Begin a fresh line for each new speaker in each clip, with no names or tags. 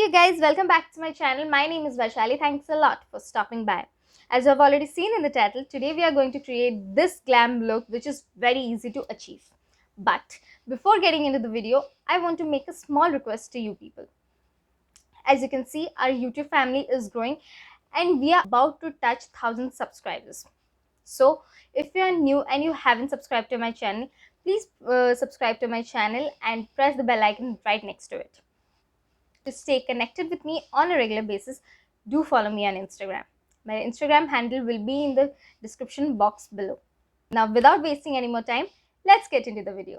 you guys, welcome back to my channel. My name is Vaishali. Thanks a lot for stopping by. As you have already seen in the title, today we are going to create this glam look which is very easy to achieve. But before getting into the video, I want to make a small request to you people. As you can see, our YouTube family is growing and we are about to touch 1000 subscribers. So if you are new and you haven't subscribed to my channel, please subscribe to my channel and press the bell icon right next to it. To stay connected with me on a regular basis, do follow me on Instagram. My Instagram handle will be in the description box below. Now, without wasting any more time, let's get into the video.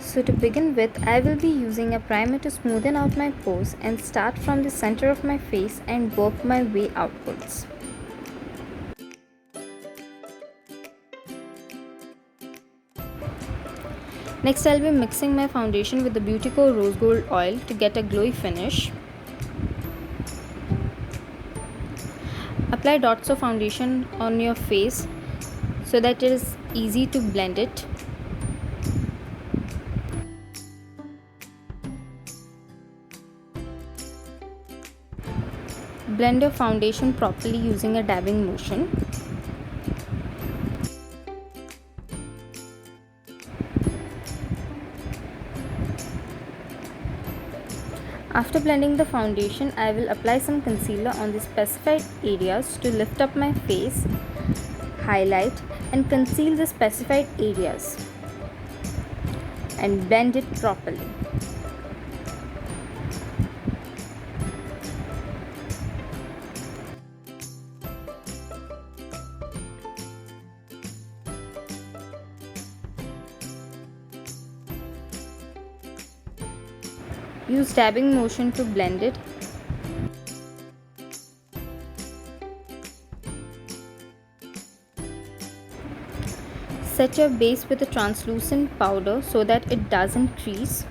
So to begin with, I will be using a primer to smoothen out my pores and start from the center of my face and work my way outwards. Next, I'll be mixing my foundation with the Beautyco Rose Gold Oil to get a glowy finish. Apply dots of foundation on your face so that it is easy to blend it. Blend your foundation properly using a dabbing motion. After blending the foundation, I will apply some concealer on the specified areas to lift up my face, highlight and conceal the specified areas and blend it properly. Use dabbing motion to blend it. Set your base with a translucent powder so that it doesn't crease.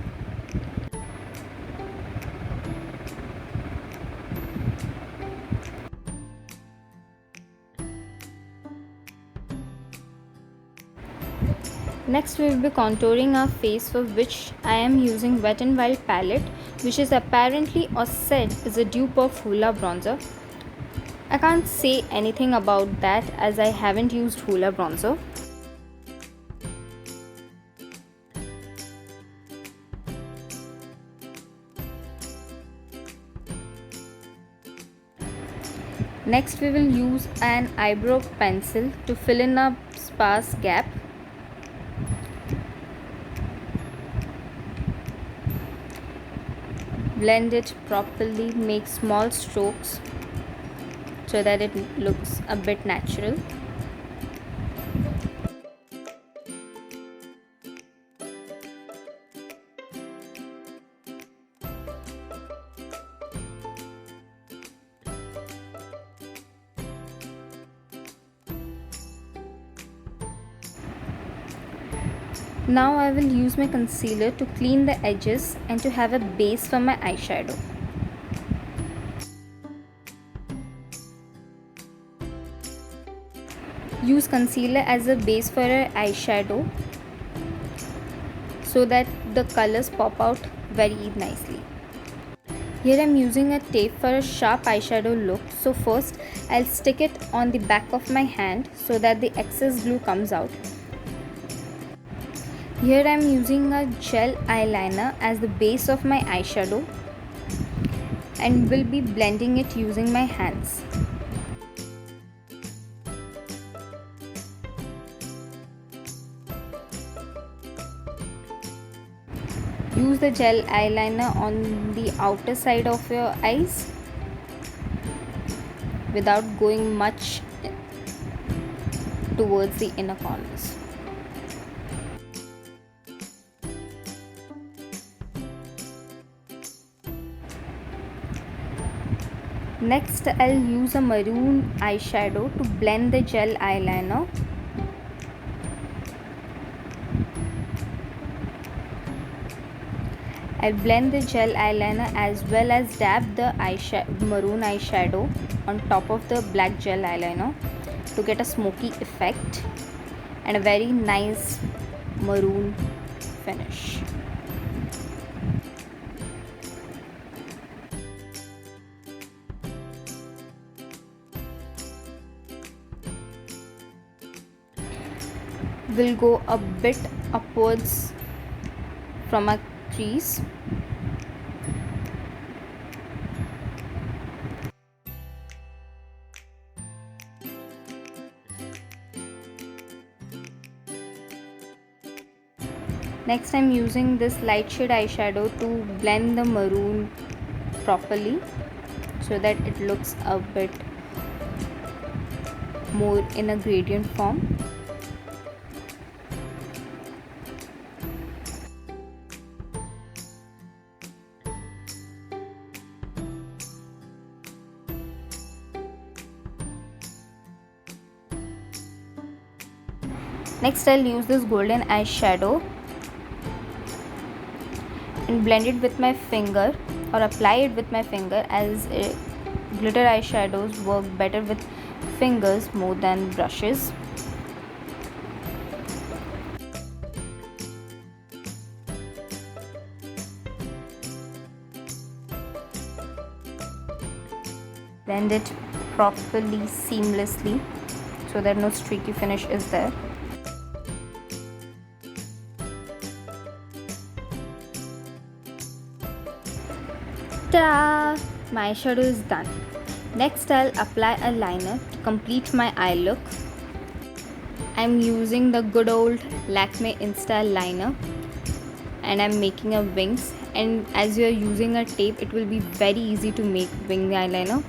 Next, we will be contouring our face, for which I am using Wet n Wild palette, which is apparently or said is a dupe of Hoola bronzer. I can't say anything about that as I haven't used Hoola bronzer. Next, we will use an eyebrow pencil to fill in a sparse gap. Blend it properly, make small strokes so that it looks a bit natural. Now I will use my concealer to clean the edges and to have a base for my eyeshadow. Use concealer as a base for your eyeshadow so that the colors pop out very nicely. Here I am using a tape for a sharp eyeshadow look. So first I'll stick it on the back of my hand so that the excess glue comes out. Here I am using a gel eyeliner as the base of my eyeshadow and will be blending it using my hands. Use the gel eyeliner on the outer side of your eyes without going much towards the inner corners. Next, I'll use a maroon eyeshadow to blend the gel eyeliner. I'll blend the gel eyeliner as well as dab the maroon eyeshadow on top of the black gel eyeliner. to get a smoky effect and a very nice maroon finish. We'll go a bit upwards from our crease. Next, I'm using this light shade eyeshadow to blend the maroon properly so that it looks a bit more in a gradient form. Next, I'll use this golden eyeshadow and blend it with my finger, or apply it with my finger, as glitter eyeshadows work better with fingers more than brushes. Blend it properly, seamlessly, so that no streaky finish is there. Ta-da! My eyeshadow is done. Next, I'll apply a liner to complete my eye look. I'm using the good old Lakme Insta liner and I'm making a wings, and as you're using a tape, it will be very easy to make wing eyeliner.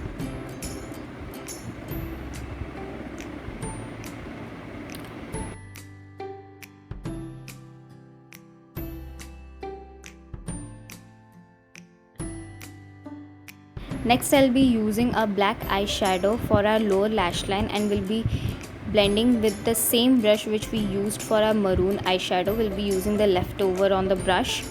Next, I'll be using a black eyeshadow for our lower lash line, and will be blending with the same brush which we used for our maroon eyeshadow. We'll be using the leftover on the brush.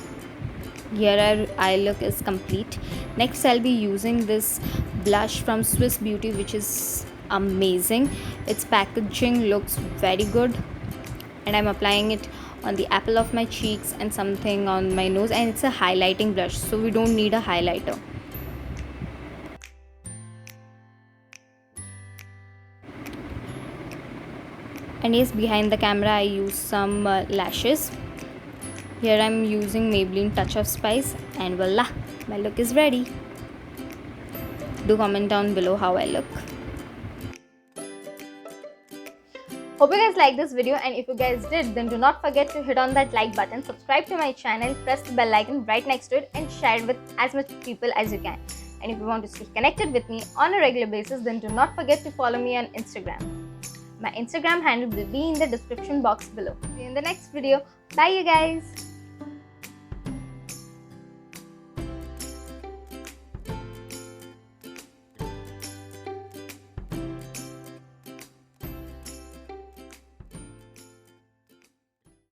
Here our eye look is complete. Next, I'll be using this blush from Swiss Beauty, which is amazing. Its packaging looks very good, and I'm applying it on the apple of my cheeks and something on my nose, and it's a highlighting blush, so we don't need a highlighter. And yes, behind the camera I use some lashes. Here I'm using Maybelline Touch of Spice, and voila, my look is ready. Do comment down below how I look. Hope you guys liked this video, and if you guys did, then do not forget to hit on that like button, subscribe to my channel, press the bell icon right next to it, and share it with as much people as you can. And if you want to stay connected with me on a regular basis, then do not forget to follow me on Instagram. My Instagram handle will be in the description box below. See you in the next video. Bye you guys.